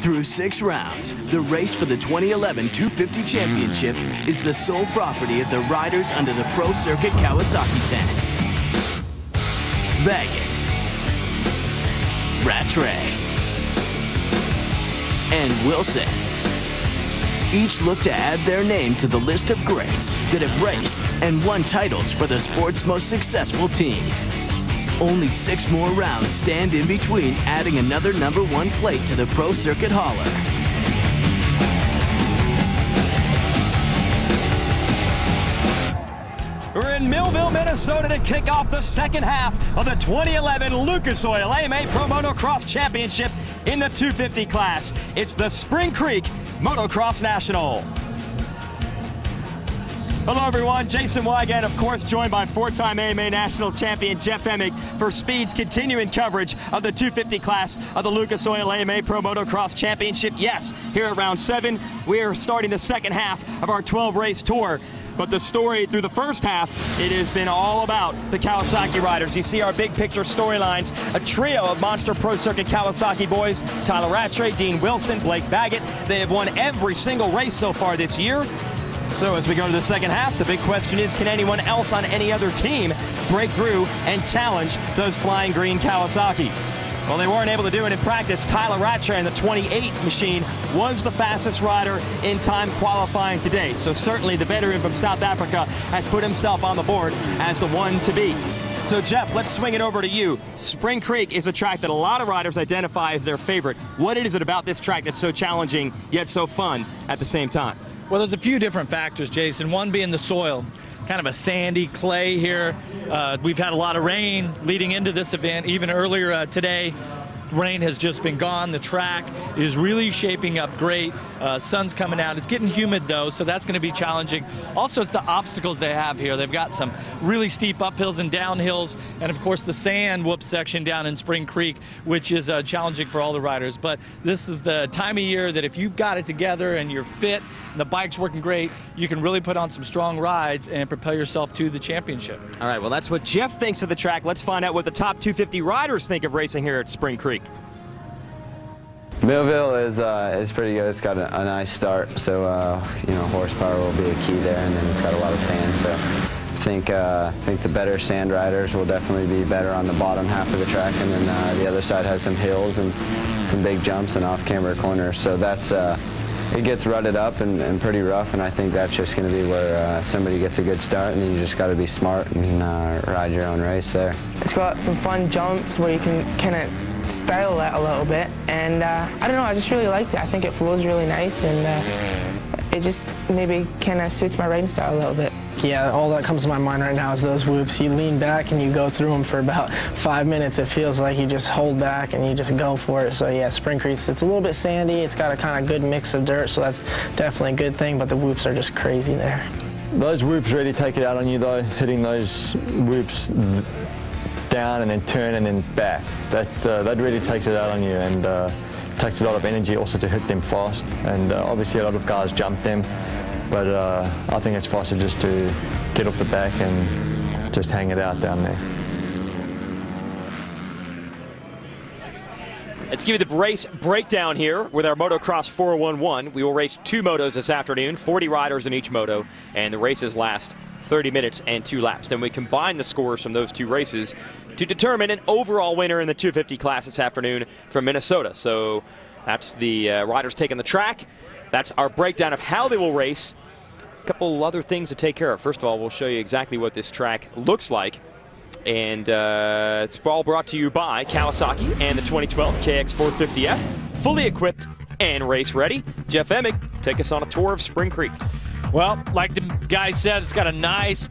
Through 6 rounds, the race for the 2011 250 Championship is the sole property of the riders under the Pro Circuit Kawasaki tent. Baggett, Rattray, and Wilson each look to add their name to the list of greats that have raced and won titles for the sport's most successful team. Only 6 more rounds stand in between adding another #1 plate to the Pro Circuit hauler. We're in Millville, Minnesota to kick off the second half of the 2011 Lucas Oil AMA Pro Motocross Championship in the 250 class. It's the Spring Creek Motocross National. Hello everyone, Jason Wygant, of course, joined by 4-time AMA National Champion Jeff Emig for Speed's continuing coverage of the 250 class of the Lucas Oil AMA Pro Motocross Championship. Yes, here at round 7, we are starting the second half of our 12-race tour. But the story through the first half, it has been all about the Kawasaki riders. You see our big picture storylines, a trio of monster Pro Circuit Kawasaki boys, Tyler Rattray, Dean Wilson, Blake Baggett. They have won every single race so far this year. So as we go to the second half, the big question is, can anyone else on any other team break through and challenge those flying green Kawasaki's? Well, they weren't able to do it in practice. Tyler Rattray in the 28 machine was the fastest rider in time qualifying today. So certainly the veteran from South Africa has put himself on the board as the one to beat. So Jeff, let's swing it over to you. Spring Creek is a track that a lot of riders identify as their favorite. What is it about this track that's so challenging yet so fun at the same time? Well, there's a few different factors, Jason. One being the soil. Kind of a sandy clay here. We've had a lot of rain leading into this event. Even earlier today, rain has just been gone. The track is really shaping up great. Sun's coming out. It's getting humid though, so that's going to be challenging. Also, it's the obstacles they have here. They've got some really steep uphills and downhills, and of course the sand whoop section down in Spring Creek, which is challenging for all the riders. But this is the time of year that if you've got it together and you're fit, and the bike's working great, you can really put on some strong rides and propel yourself to the championship. All right, well, that's what Jeff thinks of the track. Let's find out what the top 250 riders think of racing here at Spring Creek. Millville is pretty good. It's got a nice start, so you know, horsepower will be a key there, and then it's got a lot of sand. So I think the better sand riders will definitely be better on the bottom half of the track, and then the other side has some hills and some big jumps and off-camber corners. So that's it gets rutted up and pretty rough, and I think that's just going to be where somebody gets a good start, and then you just got to be smart and ride your own race there. It's got some fun jumps where you can kind of style that a little bit, and I don't know, I just really liked it. I think it flows really nice, and it just maybe kind of suits my riding style a little bit. Yeah, all that comes to my mind right now is those whoops. You lean back and you go through them for about 5 minutes. It feels like you just hold back and you just go for it. So yeah, Spring Creek, it's a little bit sandy. It's got a kind of good mix of dirt, so that's definitely a good thing, but the whoops are just crazy there. Those whoops really take it out on you though, hitting those whoops down and then turn and then back. That really takes it out on you, and takes a lot of energy also to hit them fast, and obviously a lot of guys jump them, but I think it's faster just to get off the back and just hang it out down there. Let's give you the race breakdown here with our Motocross 411. We will race 2 motos this afternoon, 40 riders in each moto, and the races last 30 minutes and 2 laps. Then we combine the scores from those 2 races to determine an overall winner in the 250 class this afternoon from Minnesota. So that's the riders taking the track. That's our breakdown of how they will race. A couple other things to take care of. First of all, we'll show you exactly what this track looks like. And it's all brought to you by Kawasaki and the 2012 KX450F. Fully equipped and race ready. Jeff Emig, take us on a tour of Spring Creek. Well, like the guy said, it's got a nice,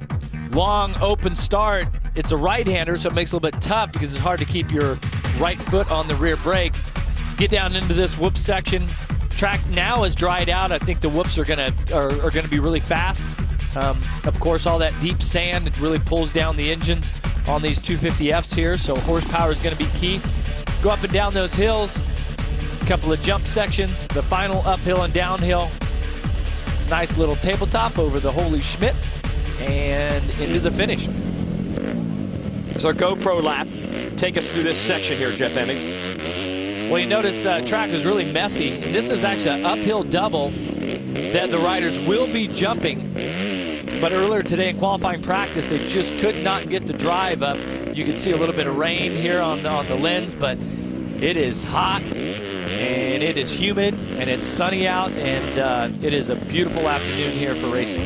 long, open start. It's a right-hander, so it makes it a little bit tough because it's hard to keep your right foot on the rear brake. Get down into this whoop section. Track now is dried out. I think the whoops are gonna be really fast. Of course, all that deep sand, it really pulls down the engines on these 250Fs here, so horsepower is going to be key. Go up and down those hills, a couple of jump sections, the final uphill and downhill. Nice little tabletop over the Holy Schmidt and into the finish. There's our GoPro lap. Take us through this section here, Jeff Emig. Well, you notice track was really messy. This is actually an uphill double that the riders will be jumping. But earlier today in qualifying practice, they just could not get the drive up. You can see a little bit of rain here on the lens, but it is hot and it is humid and it's sunny out, and it is a beautiful afternoon here for racing.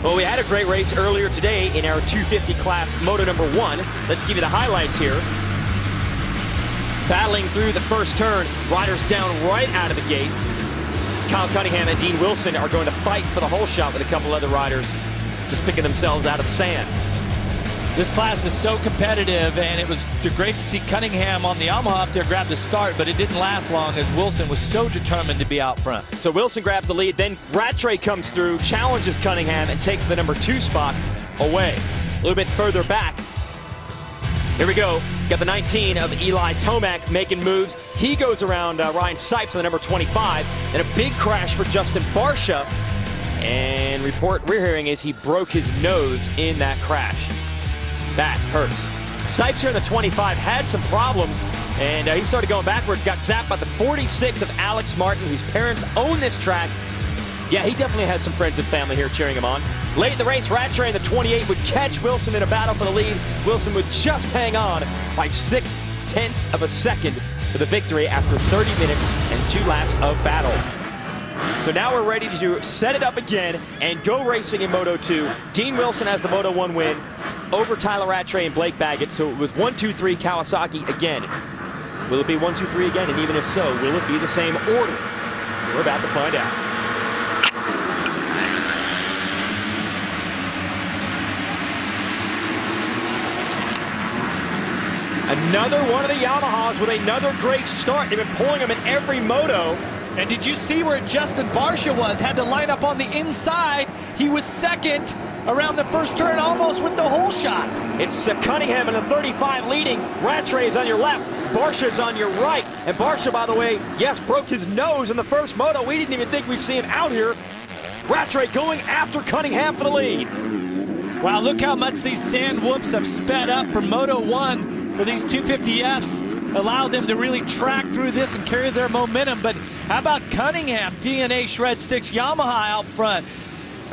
Well, we had a great race earlier today in our 250 class Moto number 1. Let's give you the highlights here. Battling through the first turn, riders down right out of the gate. Kyle Cunningham and Dean Wilson are going to fight for the whole shot with a couple other riders just picking themselves out of the sand. This class is so competitive, and it was great to see Cunningham on the Yamaha up there grab the start, but it didn't last long as Wilson was so determined to be out front. So Wilson grabs the lead, then Rattray comes through, challenges Cunningham, and takes the number 2 spot away. A little bit further back. Here we go. Got the 19 of Eli Tomac making moves. He goes around Ryan Sipes on the number 25, and a big crash for Justin Barsha. And report we're hearing is he broke his nose in that crash. That hurts. Sipes here in the 25 had some problems, and he started going backwards, got zapped by the 46 of Alex Martin, whose parents own this track. Yeah, he definitely has some friends and family here cheering him on. Late in the race, Rattray in the 28 would catch Wilson in a battle for the lead. Wilson would just hang on by 0.6 of a second for the victory after 30 minutes and 2 laps of battle. So now we're ready to set it up again and go racing in Moto 2. Dean Wilson has the Moto 1 win over Tyler Rattray and Blake Baggett. So it was 1-2-3 Kawasaki again. Will it be 1-2-3 again? And even if so, will it be the same order? We're about to find out. Another one of the Yamahas with another great start. They've been pulling them in every moto. And did you see where Justin Barsha was? Had to line up on the inside. He was second around the first turn, almost with the whole shot. It's Cunningham in the 35 leading. Rattray is on your left. Barsha is on your right. And Barsha, by the way, yes, broke his nose in the first moto. We didn't even think we'd see him out here. Rattray going after Cunningham for the lead. Wow, look how much these sand whoops have sped up for Moto 1 for these 250Fs. Allow them to really track through this and carry their momentum. But how about Cunningham? DNA Shred Sticks Yamaha out front.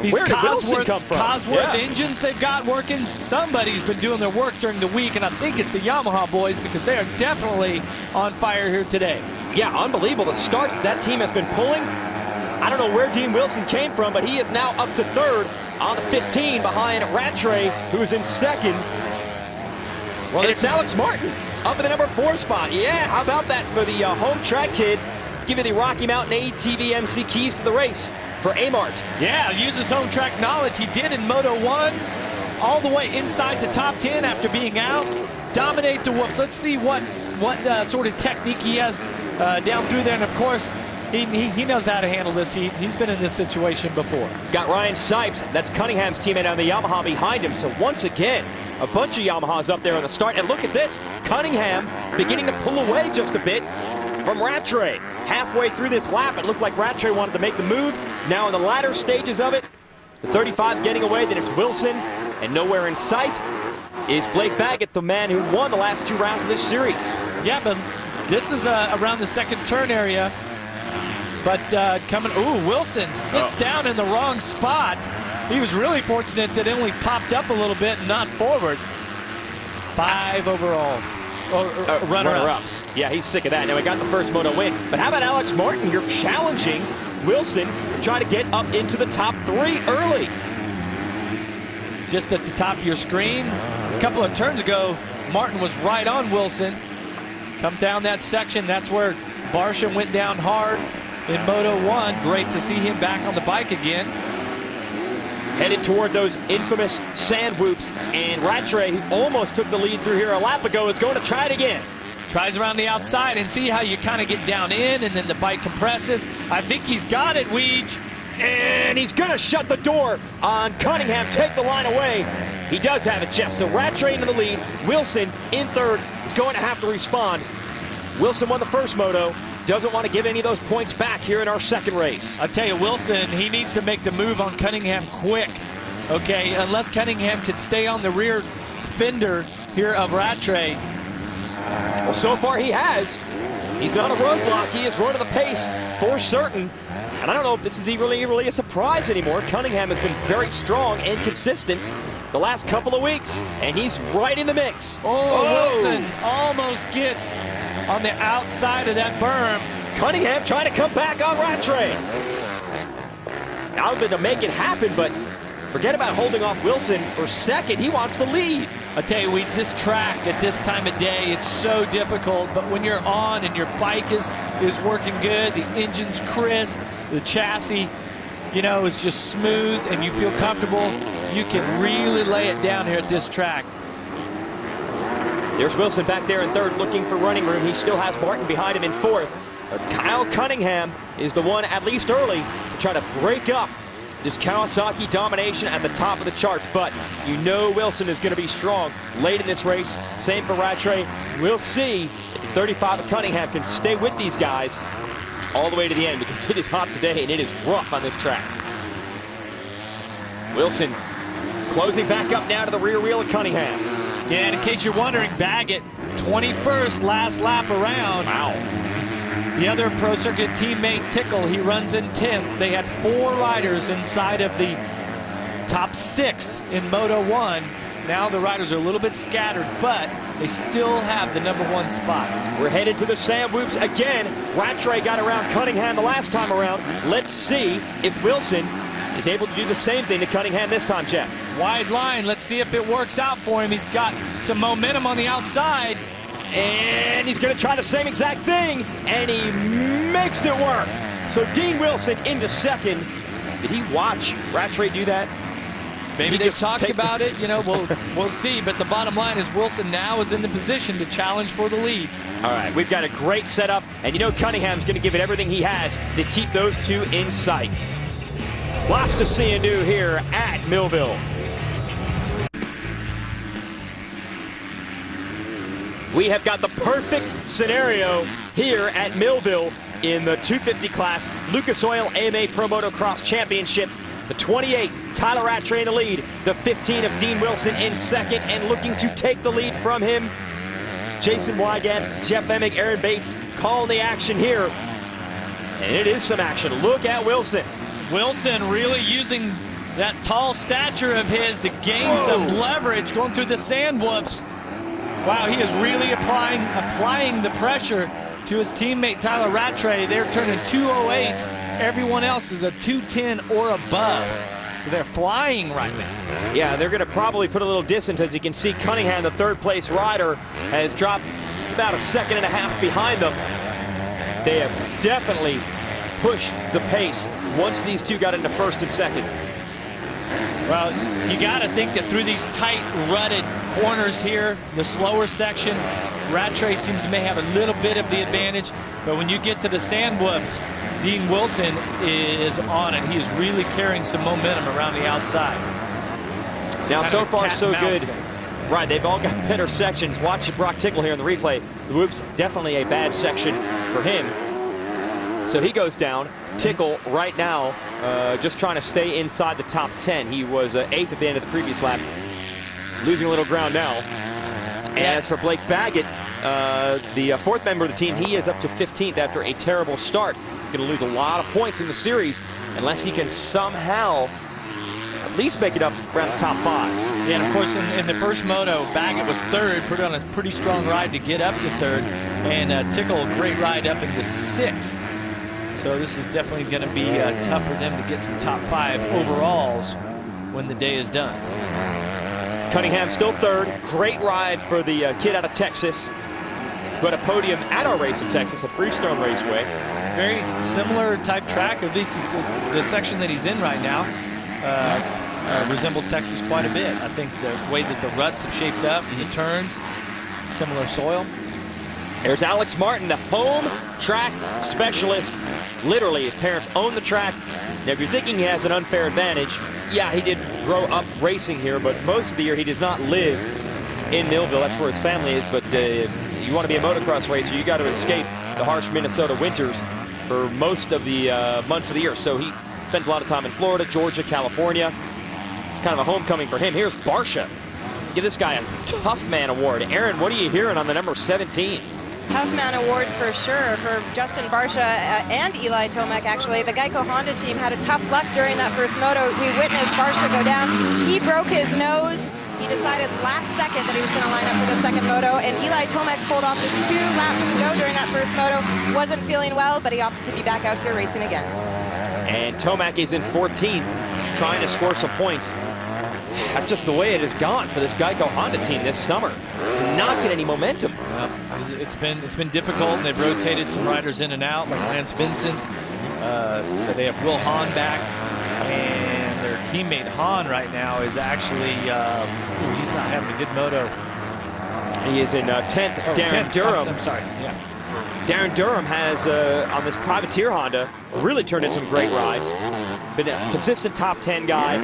These Where did Wilson come from? Cosworth engines they've got working. Somebody's been doing their work during the week, and I think it's the Yamaha boys because they are definitely on fire here today. Yeah, unbelievable. The starts that team has been pulling. I don't know where Dean Wilson came from, but he is now up to 3rd on the 15 behind Rattray, who is in 2nd. Well, and it's Alex Martin up in the number 4 spot. Yeah, how about that for the home track kid? Let's give you the Rocky Mountain ATV MC keys to the race for Amart. Yeah, use his home track knowledge. He did in Moto 1, all the way inside the top 10 after being out. Dominate the whoops. Let's see what sort of technique he has down through there. And, of course, he knows how to handle this. He's been in this situation before. Got Ryan Sipes. That's Cunningham's teammate on the Yamaha behind him. So once again, a bunch of Yamahas up there on the start. And look at this. Cunningham beginning to pull away just a bit from Rattray. Halfway through this lap, it looked like Rattray wanted to make the move. Now in the latter stages of it, the 35 getting away, then it's Wilson. And nowhere in sight is Blake Baggett, the man who won the last 2 rounds of this series. Yeah, but this is around the 2nd turn area. But Wilson sits down in the wrong spot. He was really fortunate that it only popped up a little bit and not forward. 5 overalls. Runner-ups. Yeah, he's sick of that. Now, he got the first moto win. But how about Alex Martin? You're challenging Wilson to try to get up into the top 3 early. Just at the top of your screen, a couple of turns ago, Martin was right on Wilson. Come down that section, that's where Barsha went down hard in Moto 1. Great to see him back on the bike again. Headed toward those infamous sand whoops, and Rattray, who almost took the lead through here a lap ago, is going to try it again. Tries around the outside and see how you kind of get down in, and then the bike compresses. I think he's got it, Weege. And he's going to shut the door on Cunningham, take the line away. He does have it, Jeff. So Rattray into the lead. Wilson in 3rd is going to have to respond. Wilson won the first moto. Doesn't want to give any of those points back here in our 2nd race. I'll tell you, Wilson, he needs to make the move on Cunningham quick. Okay, unless Cunningham can stay on the rear fender here of Rattray. Well, so far he has. He's not a roadblock. He is running the pace for certain. And I don't know if this is really a surprise anymore. Cunningham has been very strong and consistent the last couple of weeks, and he's right in the mix. Wilson almost gets on the outside of that berm. Cunningham trying to come back on Rattray. Out to make it happen, but forget about holding off Wilson for second. He wants the lead. I tell you, Weeds, this track at this time of day, it's so difficult, but when you're on and your bike is working good, the engine's crisp, the chassis, you know, is just smooth and you feel comfortable, you can really lay it down here at this track. There's Wilson back there in third looking for running room. He still has Martin behind him in fourth. But Kyle Cunningham is the one, at least early, to try to break up this Kawasaki domination at the top of the charts. But you know Wilson is going to be strong late in this race. Same for Rattray. We'll see if the 35 of Cunningham can stay with these guys all the way to the end, because it is hot today and it is rough on this track. Wilson closing back up now to the rear wheel of Cunningham. Yeah, and in case you're wondering, Baggett, 21st last lap around. Wow. The other Pro Circuit teammate, Tickle, he runs in 10th. They had 4 riders inside of the top 6 in Moto 1. Now the riders are a little bit scattered, but they still have the #1 spot. We're headed to the Sand Whoops again. Rattray got around Cunningham the last time around. Let's see if Wilson is able to do the same thing to Cunningham this time, Jeff. Wide line. Let's see if it works out for him. He's got some momentum on the outside. And he's going to try the same exact thing, and he makes it work. So Dean Wilson into second. Did he watch Rattray do that? Maybe they talked about it. You know, we'll see. But the bottom line is Wilson now is in the position to challenge for the lead. All right, we've got a great setup, and you know Cunningham's going to give it everything he has to keep those two in sight. Lots to see and do here at Millville. We have got the perfect scenario here at Millville in the 250 class Lucas Oil AMA Pro Motocross Championship. The 28, Tyler Rattray in the lead. The 15 of Dean Wilson in second, and looking to take the lead from him, Jason Wygant, Jeff Emig, Aaron Bates calling the action here. And it is some action. Look at Wilson. Wilson really using that tall stature of his to gain some leverage going through the sand whoops. Wow, he is really applying the pressure to his teammate Tyler Rattray. They're turning 208s. Everyone else is a 210 or above. So they're flying right now. Yeah, they're going to probably put a little distance. As you can see, Cunningham, the third place rider, has dropped about a second and a half behind them. They have definitely pushed the pace once these two got into first and second. Well, you got to think that through these tight, rutted corners here, the slower section, Rattray seems to may have a little bit of the advantage. But when you get to the sand whoops, Dean Wilson is on it. He is really carrying some momentum around the outside. Now, so far, so good. Right, they've all got better sections. Watch Brock Tickle here in the replay. The whoops, definitely a bad section for him. So he goes down. Tickle right now just trying to stay inside the top 10. He was 8th at the end of the previous lap. Losing a little ground now. And as for Blake Baggett, the fourth member of the team, he is up to 15th after a terrible start. He's going to lose a lot of points in the series unless he can somehow at least make it up around the top 5. Yeah, and of course in the first moto, Baggett was third, put on a pretty strong ride to get up to third. And Tickle, a great ride up into 6th. So this is definitely going to be tough for them to get some top 5 overalls when the day is done. Cunningham still third. Great ride for the kid out of Texas. Got a podium at our race in Texas at Freestone Raceway. Very similar type track, at least the section that he's in right now. Resembled Texas quite a bit. I think the way that the ruts have shaped up, the turns, similar soil. There's Alex Martin, the home track specialist. Literally, his parents own the track. Now, if you're thinking he has an unfair advantage, yeah, he did grow up racing here, but most of the year he does not live in Millville. That's where his family is. But you want to be a motocross racer, you got to escape the harsh Minnesota winters for most of the months of the year. So he spends a lot of time in Florida, Georgia, California. It's kind of a homecoming for him. Here's Barsha. Give this guy a Tough Man Award. Aaron, what are you hearing on the number 17? tough man award for sure for Justin Barsha and Eli Tomac, actually. The Geico Honda team had a tough luck during that first moto. We witnessed Barsha go down. He broke his nose. He decided last second that he was going to line up for the second moto, and Eli Tomac pulled off just 2 laps to go during that first moto. Wasn't feeling well, but he opted to be back out here racing again. And Tomac is in 14th. He's trying to score some points. That's just the way it has gone for this Geico Honda team this summer. Not get any momentum. It's been difficult. They've rotated some riders in and out, like Lance Vincent. They have Will Hahn back, and their teammate Hahn right now is actually he's not having a good moto. He is in 10th. Darren 10th. Durham. I'm sorry. Yeah. Darren Durham has, on this privateer Honda, really turned in some great rides. Been a consistent top 10 guy.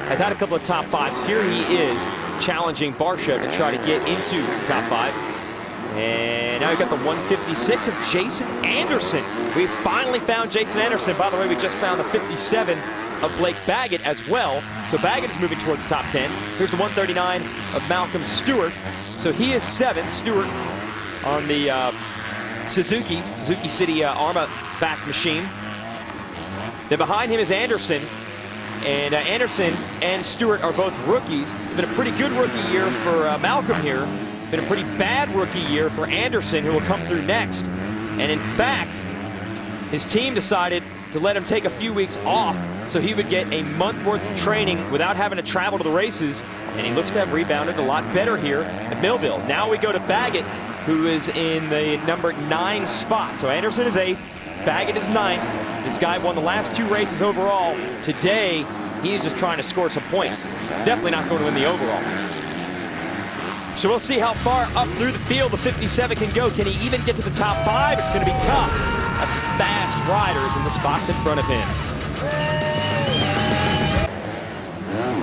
Has had a couple of top 5s. Here he is challenging Barsha to try to get into the top 5. And now we've got the 156 of Jason Anderson. We finally found Jason Anderson. By the way, we just found the 57 of Blake Baggett as well. So Baggett is moving toward the top 10. Here's the 139 of Malcolm Stewart. So he is 7th. Stewart on the Suzuki City Arma back machine. Then behind him is Anderson. And Anderson and Stewart are both rookies. It's been a pretty good rookie year for Malcolm here. Been a pretty bad rookie year for Anderson, who will come through next. And in fact, his team decided to let him take a few weeks off so he would get a month worth of training without having to travel to the races. And he looks to have rebounded a lot better here at Millville. Now we go to Baggett, who is in the number 9 spot. So Anderson is 8th, Baggett is 9th. This guy won the last 2 races overall. Today, he's just trying to score some points. Definitely not going to win the overall. So we'll see how far up through the field the 57 can go. Can he even get to the top 5? It's going to be tough. That's some fast riders in the spots in front of him.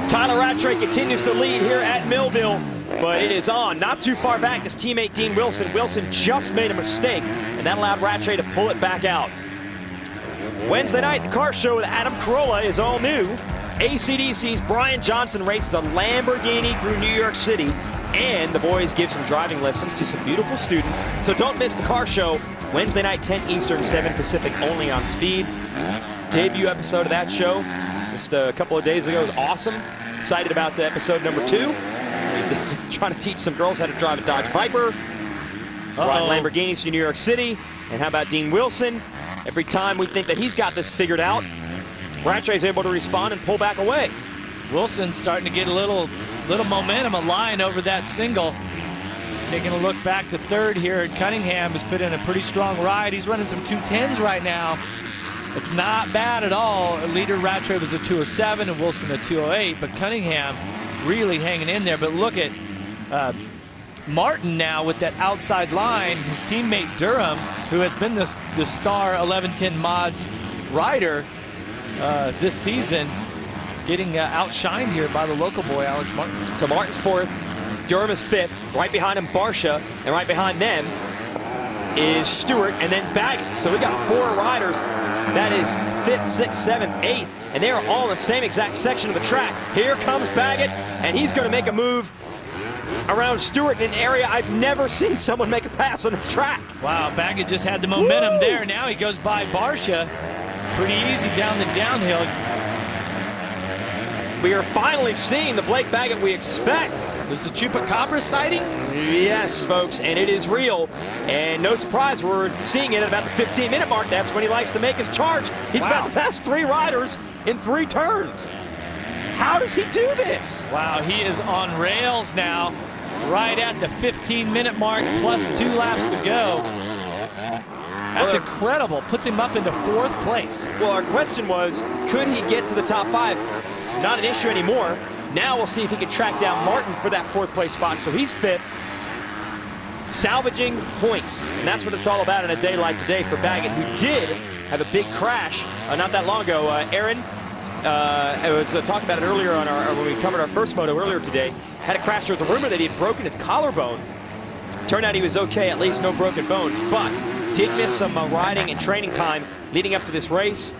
Tyler Rattray continues to lead here at Millville, but it is on. Not too far back, his teammate Dean Wilson. Wilson just made a mistake, and that allowed Rattray to pull it back out. Wednesday night, the car show with Adam Carolla is all new. AC/DC's Brian Johnson races a Lamborghini through New York City, and the boys give some driving lessons to some beautiful students. So don't miss the car show, Wednesday night, 10 Eastern, 7 Pacific, only on Speed. Debut episode of that show just a couple of days ago. It was awesome. Excited about episode number 2. Trying to teach some girls how to drive a Dodge Viper, ride Lamborghinis to New York City. And how about Dean Wilson? Every time we think that he's got this figured out, Rattray's able to respond and pull back away. Wilson's starting to get a little momentum, a line over that single. Taking a look back to 3rd here at Cunningham, has put in a pretty strong ride. He's running some 210s right now. It's not bad at all. Leader Rattray was a 207 and Wilson a 208, but Cunningham really hanging in there. But look at Martin now with that outside line. His teammate Durham, who has been the star 1110 mods rider this season, getting outshined here by the local boy, Alex Martin. So Martin's 4th, Durham is 5th, right behind him Barsha, and right behind them is Stewart and then Baggett. So we got 4 riders. That is 5th, 6th, 7th, 8th, and they are all in the same exact section of the track. Here comes Baggett, and he's going to make a move around Stewart in an area I've never seen someone make a pass on this track. Wow, Baggett just had the momentum there. Now he goes by Barsha. Pretty easy down the downhill. We are finally seeing the Blake Baggett we expect. Was the Chupacabra sighting? Yes, folks, and it is real. And no surprise, we're seeing it at about the 15-minute mark. That's when he likes to make his charge. He's about to pass 3 riders in 3 turns. How does he do this? Wow, he is on rails now, right at the 15-minute mark, plus 2 laps to go. That's incredible. Puts him up into 4th place. Well, our question was, could he get to the top 5? Not an issue anymore. Now we'll see if he can track down Martin for that 4th place spot. So he's 5th, salvaging points. And that's what it's all about in a day like today for Baggett, who did have a big crash not that long ago. Aaron, I was talking about it earlier on when we covered our first moto earlier today. Had a crash. There was a rumor that he had broken his collarbone. Turned out he was okay, at least no broken bones, but did miss some riding and training time leading up to this race.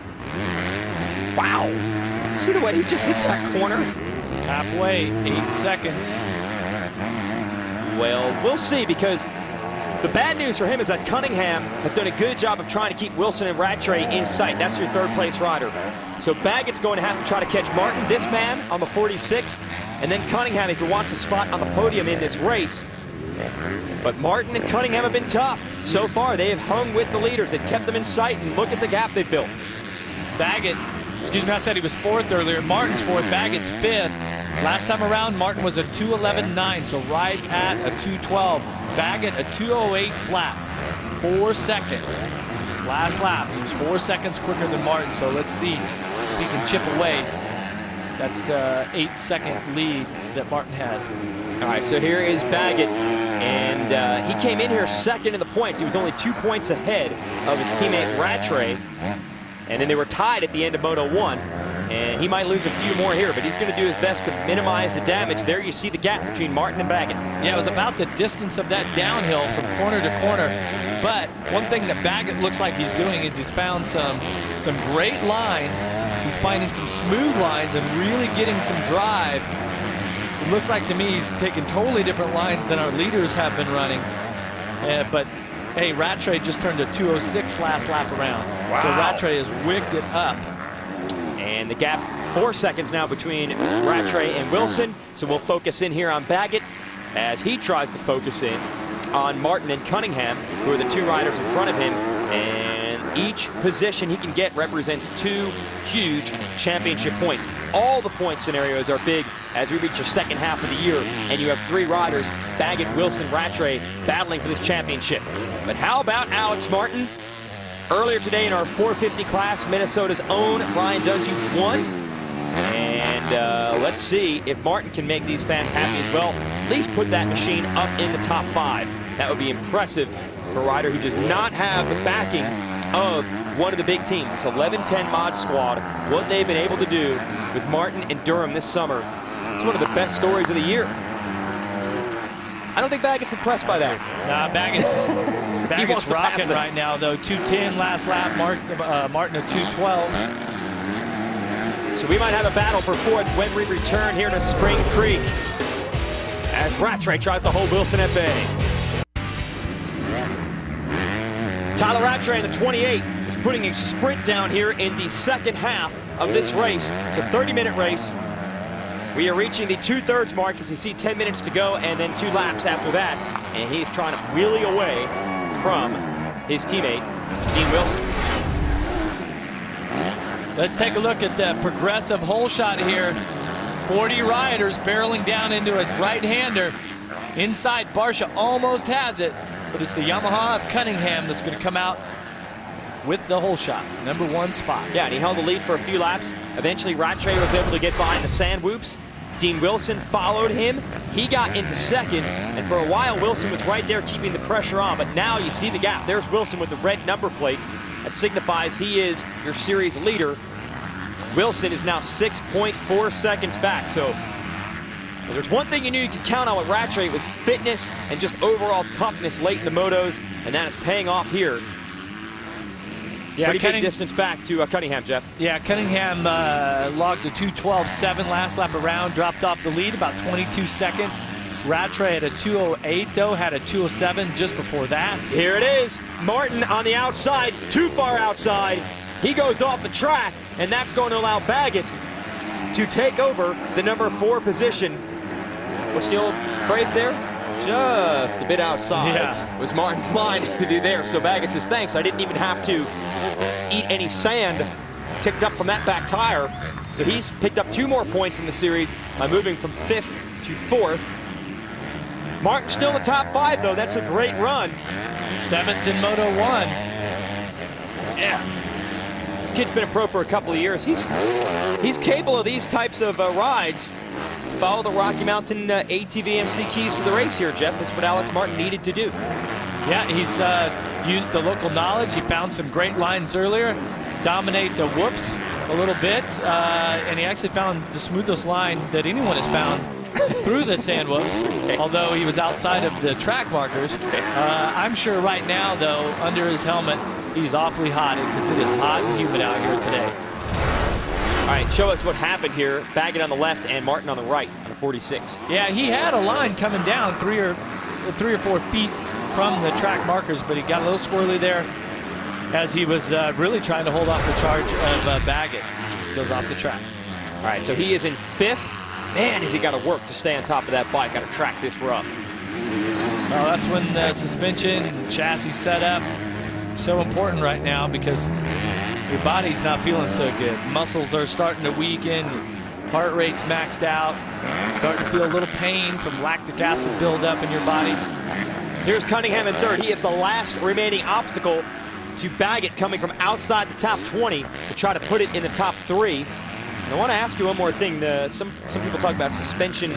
Wow. See the way he just hit that corner? Halfway, 8 seconds. Well, we'll see, because The bad news for him is that Cunningham has done a good job of trying to keep Wilson and Rattray in sight. That's your third place rider. So Baggett's going to have to try to catch Martin, this man, on the 46, and then Cunningham if he wants a spot on the podium in this race. But Martin and Cunningham have been tough. So far, they have hung with the leaders. They've kept them in sight, and look at the gap they've built. Baggett, excuse me, I said he was 4th earlier. Martin's 4th, Baggett's 5th. Last time around, Martin was a 2:11.9, so right at a 2:12. Baggett a 2:08 flat, 4 seconds. Last lap, he was 4 seconds quicker than Martin, so let's see if he can chip away that 8-second lead that Martin has. All right, so here is Baggett, and he came in here second in the points. He was only 2 points ahead of his teammate Rattray, and then they were tied at the end of Moto 1. And he might lose a few more here, but he's going to do his best to minimize the damage. There you see the gap between Martin and Baggett. Yeah, it was about the distance of that downhill from corner to corner. But one thing that Baggett looks like he's doing is he's found some great lines. He's finding some smooth lines and really getting some drive. It looks like to me he's taking totally different lines than our leaders have been running. But hey, Rattray just turned a 2:06 last lap around. Wow. So Rattray has wicked it up. And the gap 4 seconds now between Rattray and Wilson. So we'll focus in here on Baggett as he tries to focus in on Martin and Cunningham, who are the 2 riders in front of him. And each position he can get represents 2 huge championship points. All the point scenarios are big as we reach the second half of the year, and you have 3 riders, Baggett, Wilson, Rattray, battling for this championship. But how about Alex Martin? Earlier today in our 450 class, Minnesota's own Ryan Dungey won. And let's see if Martin can make these fans happy as well. At least put that machine up in the top 5. That would be impressive for a rider who does not have the backing of one of the big teams. This 11-10 mod squad, what they've been able to do with Martin and Durham this summer. It's one of the best stories of the year. I don't think Baggett's impressed by that. Nah, Baggett's rocking right now, though. 2:10 last lap, Martin a 2:12. So we might have a battle for 4th when we return here to Spring Creek as Rattray tries to hold Wilson at bay. Tyler Rattray in the 28 is putting a sprint down here in the second half of this race. It's a 30-minute race. We are reaching the 2/3 mark as you see 10 minutes to go and then 2 laps after that. And he's trying to wheelie away from his teammate, Dean Wilson. Let's take a look at the progressive hole shot here. 40 riders barreling down into a right-hander. Inside, Barsha almost has it, but it's the Yamaha of Cunningham that's going to come out with the hole shot, number 1 spot. Yeah, and he held the lead for a few laps. Eventually, Rattray was able to get behind the sand whoops. Dean Wilson followed him. He got into second, and for a while, Wilson was right there keeping the pressure on, but now you see the gap. There's Wilson with the red number plate. That signifies he is your series leader. Wilson is now 6.4 seconds back, so well, there's one thing you knew you could count on with Rattray. It was fitness and just overall toughness late in the motos, and that is paying off here. Yeah, pretty big distance back to Cunningham, Jeff. Yeah, Cunningham logged a 2:12.7 last lap around, dropped off the lead about 22 seconds. Rattray had a 2:08 though, had a 2:07 just before that. Here it is, Martin on the outside, too far outside. He goes off the track, and that's going to allow Baggett to take over the number 4 position. What's the old phrase there? Just a bit outside was Martin's line to do there. So Baggett says, thanks, I didn't even have to eat any sand kicked up from that back tire. So he's picked up 2 more points in the series by moving from 5th to 4th. Martin still in the top 5, though. That's a great run. 7th in Moto 1. Yeah. This kid's been a pro for a couple of years. He's capable of these types of rides. Follow the Rocky Mountain ATV MC keys to the race here, Jeff. This is what Alex Martin needed to do. Yeah, he's used the local knowledge. He found some great lines earlier. Dominate the whoops a little bit. And he actually found the smoothest line that anyone has found through the sand whoops, although he was outside of the track markers. I'm sure right now, though, under his helmet, he's awfully hot because it is hot and humid out here today. All right, show us what happened here. Baggett on the left and Martin on the right on the 46. Yeah, he had a line coming down 3 or 4 feet from the track markers, but he got a little squirrely there as he was really trying to hold off the charge of Baggett. Goes off the track. All right, so he is in 5th. Man, has he got to work to stay on top of that bike. Got to track this rough. Well, that's when the suspension, chassis setup, so important right now because your body's not feeling so good. Muscles are starting to weaken. Heart rate's maxed out. Starting to feel a little pain from lactic acid buildup in your body. Here's Cunningham in 3rd. He is the last remaining obstacle to Baggett coming from outside the top 20 to try to put it in the top 3. And I want to ask you one more thing. Some people talk about suspension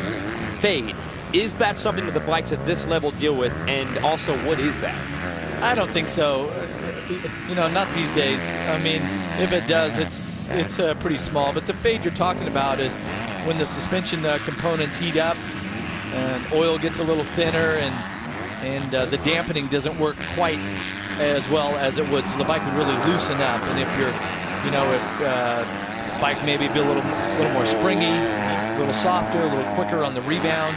fade. Is that something that the bikes at this level deal with? And also, what is that? I don't think so. You know, not these days. I mean, if it does, it's pretty small. But the fade you're talking about is when the suspension components heat up and oil gets a little thinner and the dampening doesn't work quite as well as it would. So the bike would really loosen up. And if you're, you know, if bike maybe be a little more springy, a little softer, a little quicker on the rebound.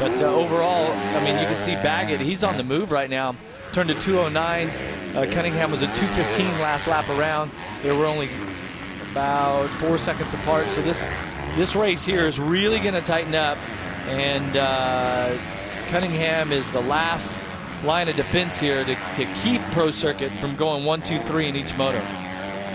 But overall, I mean, you can see Baggett, he's on the move right now. Turned to 209. Cunningham was at 215 last lap around. They were only about 4 seconds apart. So this race here is really going to tighten up. And Cunningham is the last line of defense here to keep Pro Circuit from going 1, 2, 3 in each moto.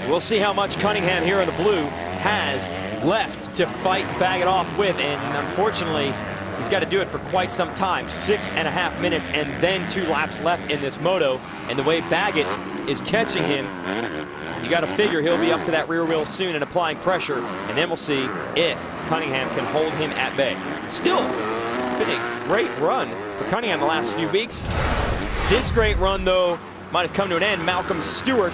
We'll see how much Cunningham here in the blue has left to fight Baggett off with. And unfortunately, he's got to do it for quite some time. 6.5 minutes and then 2 laps left in this moto. And the way Baggett is catching him, you got to figure he'll be up to that rear wheel soon and applying pressure. And then we'll see if Cunningham can hold him at bay. Still been a great run for Cunningham the last few weeks. This great run, though, might have come to an end. Malcolm Stewart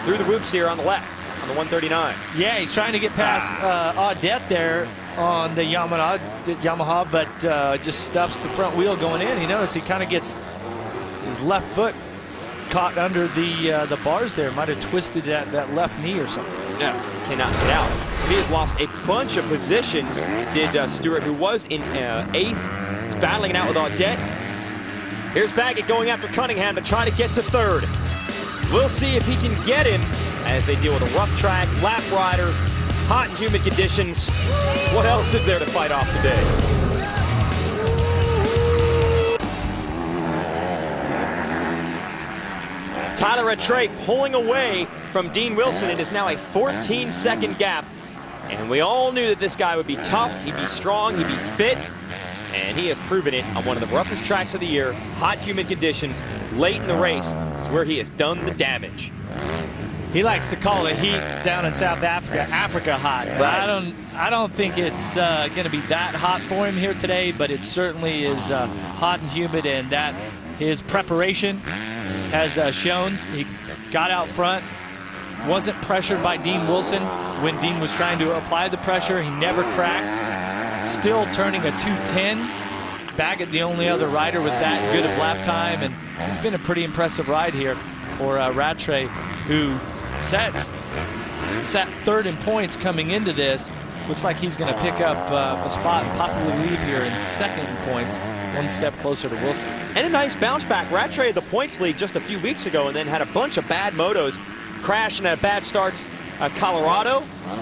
through the whoops here on the left on the 139. Yeah, he's trying to get past Audette there on the Yamaha, but just stuffs the front wheel going in. You notice he kind of gets his left foot caught under the bars there. Might have twisted that left knee or something. Yeah, cannot get out. He has lost a bunch of positions, did Stewart, who was in 8th. He's battling it out with Audette. Here's Baggett going after Cunningham to try to get to 3rd. We'll see if he can get him as they deal with a rough track, lap riders, hot and humid conditions. What else is there to fight off today? Tyler Rattray pulling away from Dean Wilson. It is now a 14-second gap. And we all knew that this guy would be tough, he'd be strong, he'd be fit. And he has proven it on one of the roughest tracks of the year. Hot, humid conditions, late in the race is where he has done the damage. He likes to call it heat down in South Africa, Africa hot. Right. I don't think it's going to be that hot for him here today, but it certainly is hot and humid, and that his preparation has shown. He got out front, wasn't pressured by Dean Wilson when Dean was trying to apply the pressure. He never cracked. Still turning a 210. Baggett, the only other rider with that good of lap time, and it's been a pretty impressive ride here for Rattray, who sat 3rd in points coming into this. Looks like he's going to pick up a spot and possibly leave here in 2nd in points, 1 step closer to Wilson. And a nice bounce back. Rattray had the points lead just a few weeks ago and then had a bunch of bad motos, crashed and had bad starts. Colorado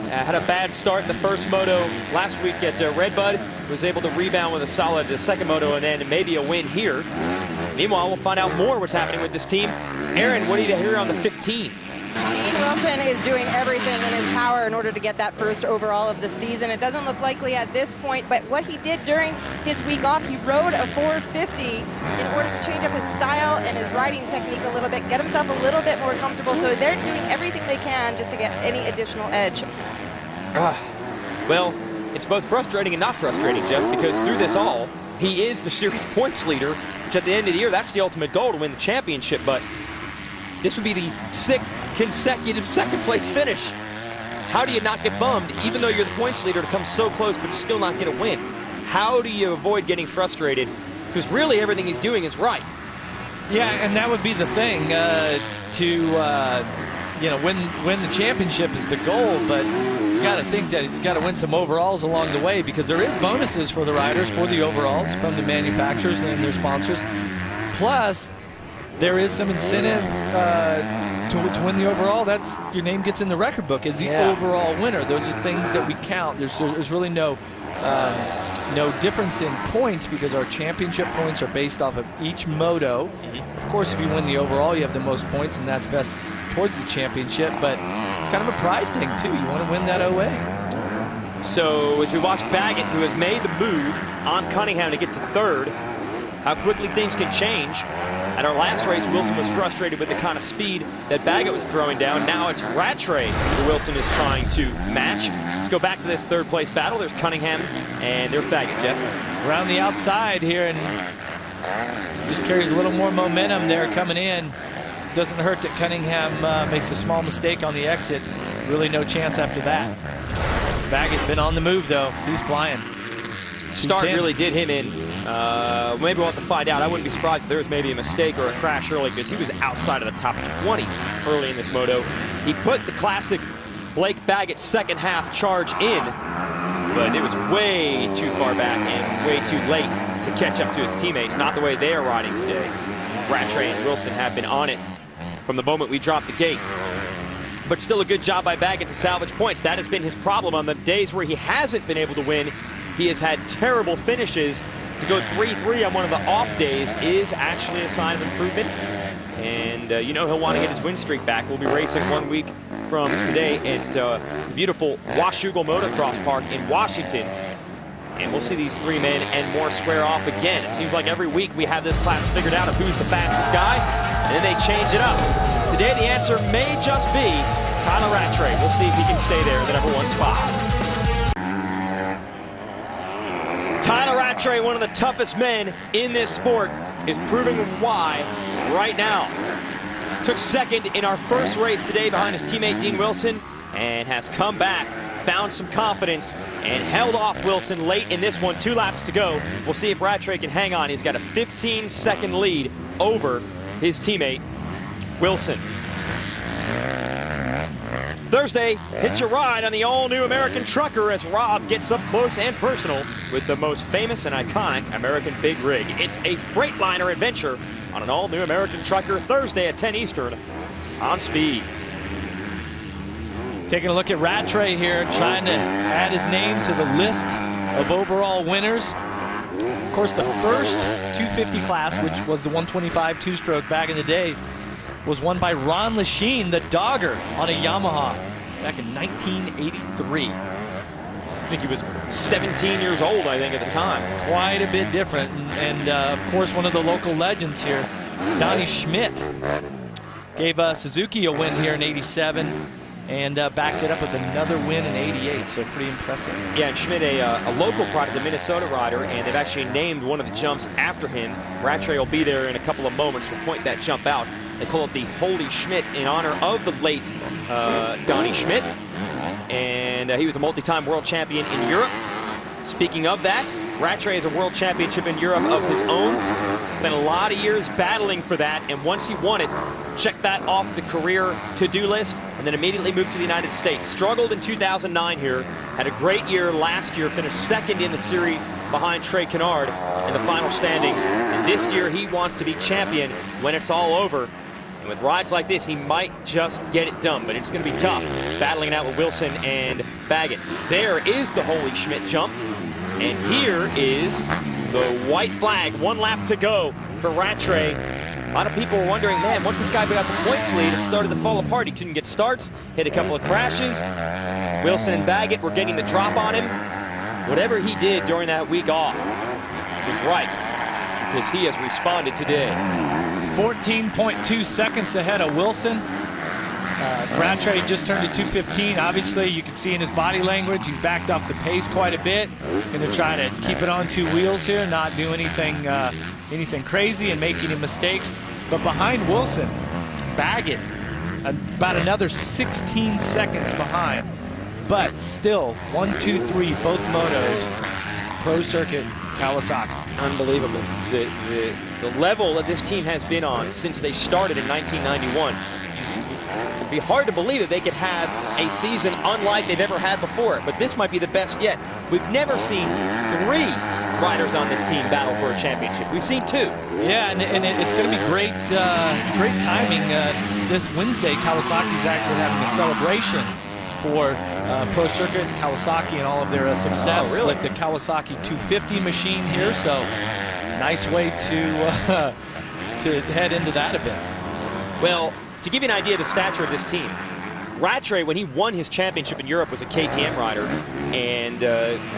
had a bad start in the first moto last week at Redbud. Was able to rebound with a solid second moto and then maybe a win here. Meanwhile, we'll find out more what's happening with this team. Aaron, what do you hear on the 15? Dean Wilson is doing everything in his power in order to get that first overall of the season. It doesn't look likely at this point, but what he did during his week off, he rode a 450 in order to change up his style and his riding technique a little bit, get himself a little bit more comfortable. So they're doing everything they can just to get any additional edge. Well, it's both frustrating and not frustrating, Jeff, because through this all, he is the series points leader, which at the end of the year, that's the ultimate goal, to win the championship. But this would be the 6th consecutive second-place finish. How do you not get bummed, even though you're the points leader, to come so close but still not get a win? How do you avoid getting frustrated? Because really everything he's doing is right. Yeah, and that would be the thing, you know, win the championship is the goal, but you got to think that you got to win some overalls along the way, because there is bonuses for the riders for the overalls from the manufacturers and their sponsors. Plus, there is some incentive to win the overall. That's your name gets in the record book as the overall winner. Those are things that we count. There's really no difference in points because our championship points are based off of each moto. Of course, if you win the overall, you have the most points, and that's best towards the championship. But it's kind of a pride thing too. You want to win that OA. So as we watch Baggett, who has made the move on Cunningham to get to third, how quickly things can change. At our last race, Wilson was frustrated with the kind of speed that Baggett was throwing down. Now it's Rattray who Wilson is trying to match. Let's go back to this third place battle. There's Cunningham and there's Baggett, Jeff. Around the outside here, and just carries a little more momentum there coming in. Doesn't hurt that Cunningham makes a small mistake on the exit. Really no chance after that. Baggett been on the move though. He's flying. Start really did him in. Maybe we'll have to find out. I wouldn't be surprised if there was maybe a mistake or a crash early because he was outside of the top 20 early in this moto. He put the classic Blake Baggett second half charge in, but it was way too far back and way too late to catch up to his teammates. Not the way they are riding today. Rattray and Wilson have been on it from the moment we dropped the gate. But still a good job by Baggett to salvage points. That has been his problem on the days where he hasn't been able to win. He has had terrible finishes. To go 3-3 on one of the off days is actually a sign of improvement. And you know he'll want to get his win streak back. We'll be racing 1 week from today at beautiful Washougal Motocross Park in Washington. And we'll see these three men and more square off again. It seems like every week we have this class figured out of who's the fastest guy, and then they change it up. Today the answer may just be Tyler Rattray. We'll see if he can stay there in the #1 spot. Tyler Rattray, one of the toughest men in this sport, is proving why right now. Took second in our first race today behind his teammate Dean Wilson and has come back, found some confidence, and held off Wilson late in this one. 2 laps to go. We'll see if Rattray can hang on. He's got a 15-second lead over his teammate Wilson. Thursday, hitch a ride on the all-new American Trucker as Rob gets up close and personal with the most famous and iconic American big rig. It's a Freightliner adventure on an all-new American Trucker Thursday at 10 Eastern on Speed. Taking a look at Rattray here, trying to add his name to the list of overall winners. Of course, the first 250 class, which was the 125 two-stroke back in the days, was won by Ron Lachine, the Dogger, on a Yamaha back in 1983. I think he was 17 years old, I think, at the time. Quite a bit different. And of course, one of the local legends here, Donnie Schmidt, gave Suzuki a win here in '87 and backed it up with another win in '88, so pretty impressive. Yeah, and Schmidt, a local product, a Minnesota rider, and they've actually named one of the jumps after him. Rattray will be there in a couple of moments. We'll point that jump out. They call it the Holy Schmidt in honor of the late Donnie Schmidt. And he was a multi-time world champion in Europe. Speaking of that, Rattray is a world championship in Europe of his own. Spent a lot of years battling for that, and once he won it, checked that off the career to-do list, and then immediately moved to the United States. Struggled in 2009 here, had a great year last year, finished second in the series behind Trey Kennard in the final standings. And this year he wants to be champion when it's all over. And with rides like this, he might just get it done, but it's going to be tough, battling it out with Wilson and Baggett. There is the Holy Schmidt jump, and here is the white flag. 1 lap to go for Rattray. A lot of people were wondering, man, once this guy got the points lead, it started to fall apart. He couldn't get starts, hit a couple of crashes. Wilson and Baggett were getting the drop on him. Whatever he did during that week off was right, because he has responded today. 14.2 seconds ahead of Wilson. Rattray just turned to 215. Obviously, you can see in his body language, he's backed off the pace quite a bit. Going to try to keep it on 2 wheels here, not do anything crazy and make any mistakes. But behind Wilson, Baggett, about another 16 seconds behind. But still, 1, 2, 3, both motos, pro circuit, Kawasaki. Unbelievable. The level that this team has been on since they started in 1991. It'd be hard to believe that they could have a season unlike they've ever had before, but this might be the best yet. We've never seen 3 riders on this team battle for a championship. We've seen 2. Yeah, and it's going to be great timing. This Wednesday, Kawasaki's actually having a celebration for Pro Circuit, Kawasaki, and all of their success with the Kawasaki 250 machine here. So nice way to head into that event. Well, to give you an idea of the stature of this team, Rattray, when he won his championship in Europe, was a KTM rider, and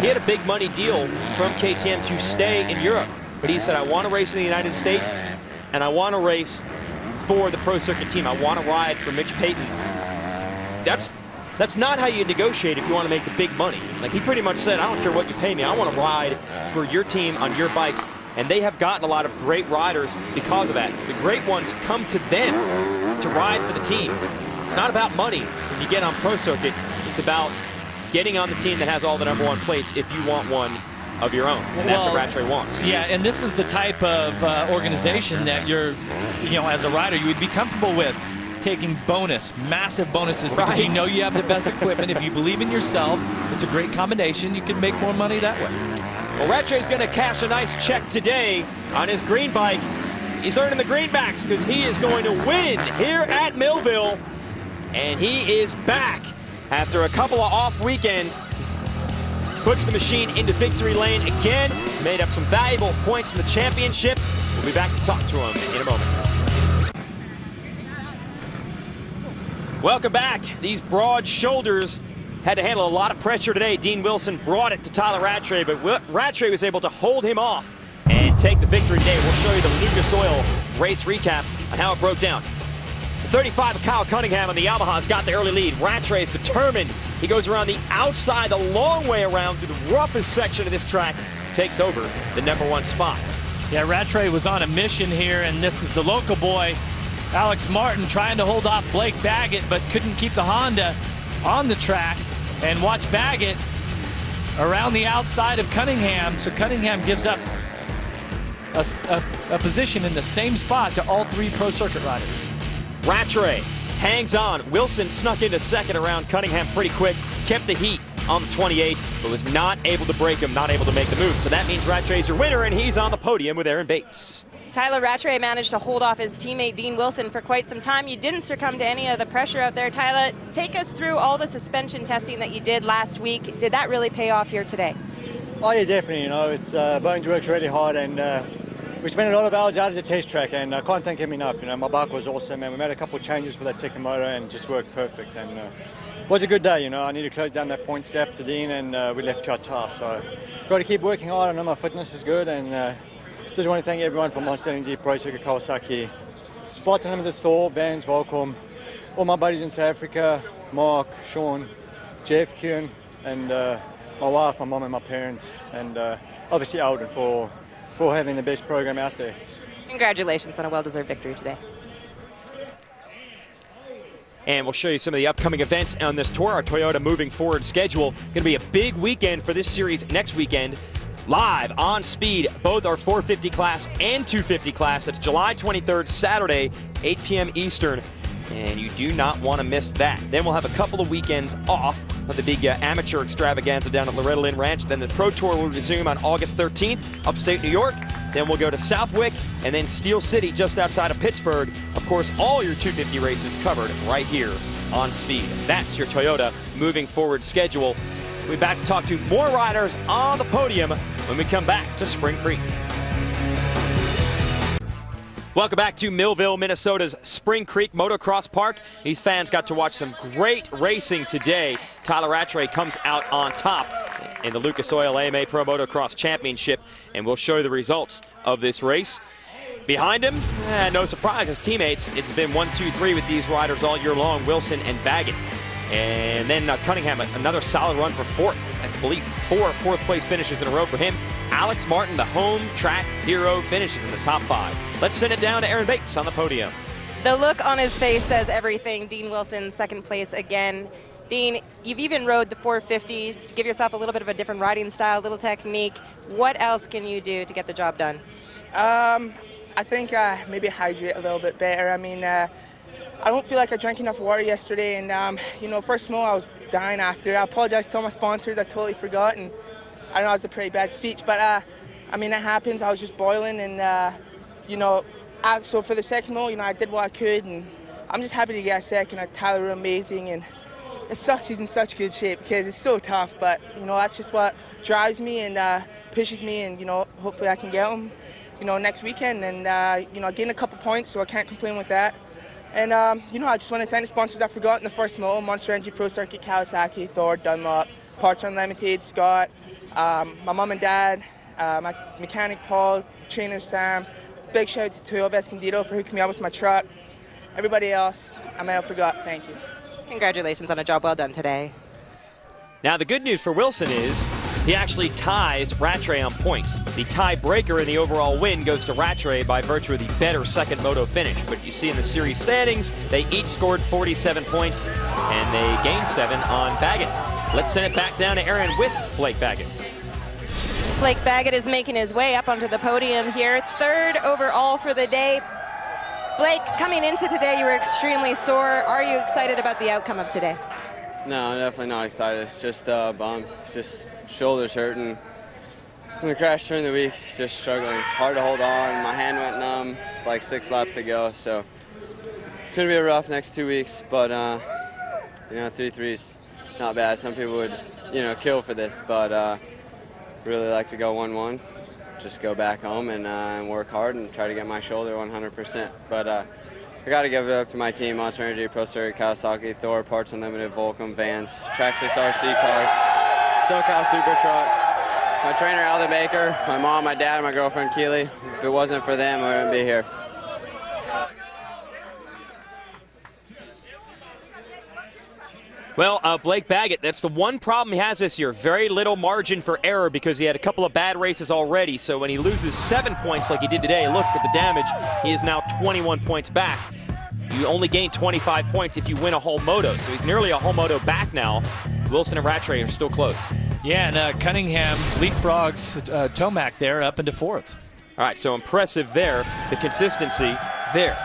he had a big money deal from KTM to stay in Europe. But he said, I want to race in the United States, and I want to race for the Pro Circuit team. I want to ride for Mitch Payton. That's not how you negotiate if you want to make the big money. Like, he pretty much said, I don't care what you pay me. I want to ride for your team on your bikes. And they have gotten a lot of great riders because of that. The great ones come to them to ride for the team. It's not about money when you get on Pro Circuit. It's about getting on the team that has all the #1 plates if you want one of your own. And that's what Rattray wants. Yeah, and this is the type of organization that you're, as a rider, you would be comfortable with taking massive bonuses, because you know you have the best equipment. If you believe in yourself, it's a great combination. You can make more money that way. Well, Rattray's going to cash a nice check today on his green bike. He's earning the greenbacks because he is going to win here at Millville. And he is back after a couple of off weekends. Puts the machine into victory lane again. Made up some valuable points in the championship. We'll be back to talk to him in a moment. Welcome back. These broad shoulders had to handle a lot of pressure today. Dean Wilson brought it to Tyler Rattray, but Rattray was able to hold him off and take the victory today. We'll show you the Lucas Oil race recap on how it broke down. The 35 of Kyle Cunningham on the Yamaha's got the early lead. Rattray is determined. He goes around the outside, the long way around through the roughest section of this track, takes over the #1 spot. Yeah, Rattray was on a mission here, and this is the local boy, Alex Martin, trying to hold off Blake Baggett, but couldn't keep the Honda on the track. And watch Baggett around the outside of Cunningham. So Cunningham gives up a position in the same spot to all 3 Pro Circuit riders. Rattray hangs on. Wilson snuck into second around Cunningham pretty quick, kept the heat on the 28, but was not able to break him, not able to make the move. So that means Rattray's your winner, and he's on the podium with Aaron Bates. Tyler Rattray managed to hold off his teammate Dean Wilson for quite some time. You didn't succumb to any of the pressure out there. Tyler, take us through all the suspension testing that you did last week. Did that really pay off here today? Oh yeah, definitely. It's Bones works really hard, and we spent a lot of hours out of the test track, and I can't thank him enough. My bike was awesome, and we made a couple of changes for that second motor, and just worked perfect. And it was a good day. I need to close down that points gap to Dean, and we left Chatar. So got to keep working hard. I know my fitness is good, and just want to thank everyone from Monster Energy, Pro Circuit, Kawasaki, Spartan, the Thor, Vans, Volcom, all my buddies in South Africa, Mark, Sean, Jeff, Kuhn, and my wife, my mom, and my parents, and obviously Alden for having the best program out there. Congratulations on a well-deserved victory today. And we'll show you some of the upcoming events on this tour, our Toyota moving forward schedule. Going to be a big weekend for this series next weekend. Live on Speed, both our 450 class and 250 class. That's July 23rd, Saturday, 8 p.m. Eastern. And you do not want to miss that. Then we'll have a couple of weekends off of the big amateur extravaganza down at Loretta Lynn Ranch. Then the Pro Tour will resume on August 13th, upstate New York. Then we'll go to Southwick and then Steel City just outside of Pittsburgh. Of course, all your 250 races covered right here on Speed. That's your Toyota moving forward schedule. We'll be back to talk to more riders on the podium when we come back to Spring Creek. Welcome back to Millville, Minnesota's Spring Creek Motocross Park. These fans got to watch some great racing today. Tyler Rattray comes out on top in the Lucas Oil AMA Pro Motocross Championship, and we'll show you the results of this race. Behind him, no surprise, his teammates. It's been 1, 2, 3 with these riders all year long, Wilson and Baggett. And then Cunningham, another solid run for fourth. I believe 4 fourth-place finishes in a row for him. Alex Martin, the home track hero, finishes in the top 5. Let's send it down to Aaron Bates on the podium. The look on his face says everything. Dean Wilson, second place again. Dean, you've even rode the 450 to give yourself a little bit of a different riding style, a little technique. What else can you do to get the job done? I think maybe hydrate a little bit better. I mean, I don't feel like I drank enough water yesterday, and first moto I was dying after. I apologize to all my sponsors, I totally forgot, and I know it was a pretty bad speech, but I mean, it happens. I was just boiling, and you know, so for the second moto, you know, I did what I could, and I'm just happy to get second. Tyler was amazing, and it sucks he's in such good shape because it's so tough. But you know, that's just what drives me and pushes me, and you know, hopefully I can get him, you know, next weekend, and you know, I gained a couple points, so I can't complain with that. And you know, I just want to thank the sponsors I forgot in the first moto: Monster Energy, Pro Circuit, Kawasaki, Thor, Dunlop, Parts Unlimited, Scott, my mom and dad, my mechanic Paul, trainer Sam. Big shout out to Toyo Escondido for hooking me up with my truck. Everybody else, I may have forgot. Thank you. Congratulations on a job well done today. Now the good news for Wilson is he actually ties Rattray on points. The tiebreaker in the overall win goes to Rattray by virtue of the better second moto finish. But you see in the series standings, they each scored 47 points and they gained 7 on Baggett. Let's send it back down to Aaron with Blake Baggett. Blake Baggett is making his way up onto the podium here. 3rd overall for the day. Blake, coming into today, you were extremely sore. Are you excited about the outcome of today? No, I'm definitely not excited. Just bummed. Just shoulders hurting. From the crash during the week, just struggling. Hard to hold on. My hand went numb like 6 laps to go. So it's going to be a rough next 2 weeks. But, you know, 3-3 is not bad. Some people would, you know, kill for this. But really like to go 1-1. Just go back home and work hard and try to get my shoulder 100%. But I got to give it up to my team: Monster Energy, Pro Circuit, Kawasaki, Thor, Parts Unlimited, Volcom, Vans, Track 6 RC cars, SoCal Super Trucks, my trainer Alden Baker, my mom, my dad, my girlfriend Keely. If it wasn't for them, I wouldn't be here. Well, Blake Baggett, that's the one problem he has this year. Very little margin for error because he had a couple of bad races already. So when he loses 7 points like he did today, look at the damage. He is now 21 points back. You only gain 25 points if you win a whole moto. So he's nearly a whole moto back now. Wilson and Rattray are still close. Yeah, and Cunningham leapfrogs Tomac there up into 4th. All right, so impressive there. The consistency there.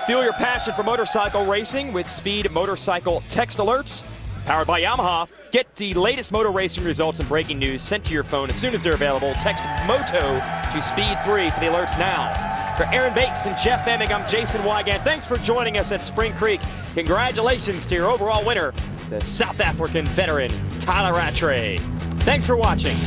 Fuel your passion for motorcycle racing with Speed Motorcycle Text Alerts. Powered by Yamaha. Get the latest moto racing results and breaking news sent to your phone as soon as they're available. Text MOTO to Speed 3 for the alerts now. For Aaron Bates and Jeff Emig, I'm Jason Wygant. Thanks for joining us at Spring Creek. Congratulations to your overall winner, the South African veteran, Tyler Rattray. Thanks for watching.